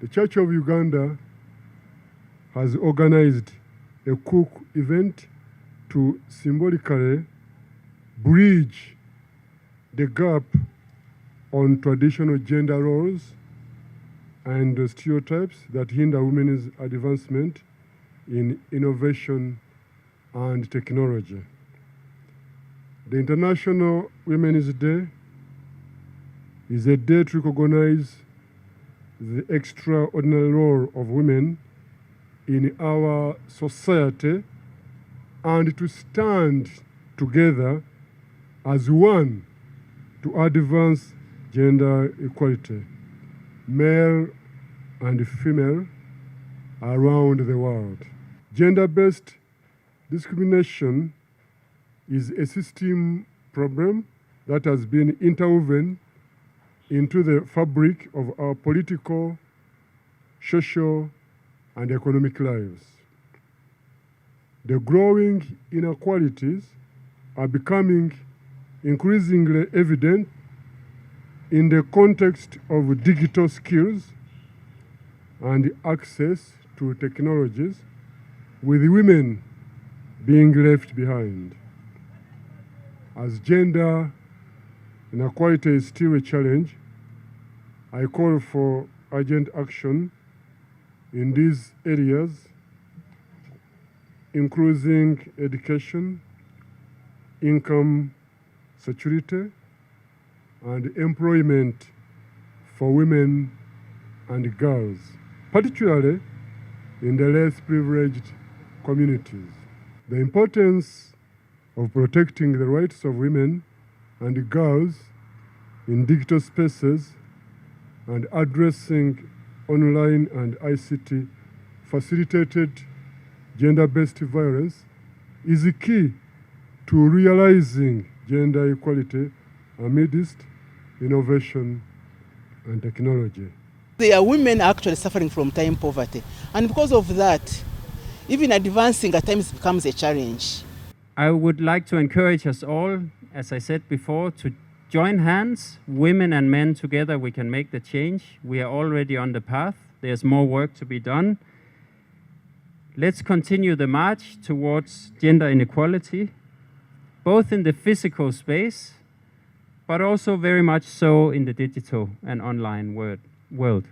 The Church of Uganda has organized a cook event to symbolically bridge the gap on traditional gender roles and stereotypes that hinder women's advancement in innovation and technology. The International Women's Day is a day to recognize the extraordinary role of women in our society and to stand together as one to advance gender equality, male and female, around the world. Gender-based discrimination is a system problem that has been interwoven into the fabric of our political, social, and economic lives. The growing inequalities are becoming increasingly evident in the context of digital skills and access to technologies, with women being left behind. As gender inequality is still a challenge, I call for urgent action in these areas, including education, income security, and employment for women and girls, particularly in the less privileged communities. The importance of protecting the rights of women and girls in digital spaces and addressing online and ICT facilitated gender-based violence is the key to realizing gender equality amidst innovation and technology. There are women actually suffering from time poverty, and because of that, even advancing at times becomes a challenge. I would like to encourage us all, as I said before, to join hands, women and men together. We can make the change. We are already on the path. There's more work to be done. Let's continue the march towards gender inequality, both in the physical space, but also very much so in the digital and online world.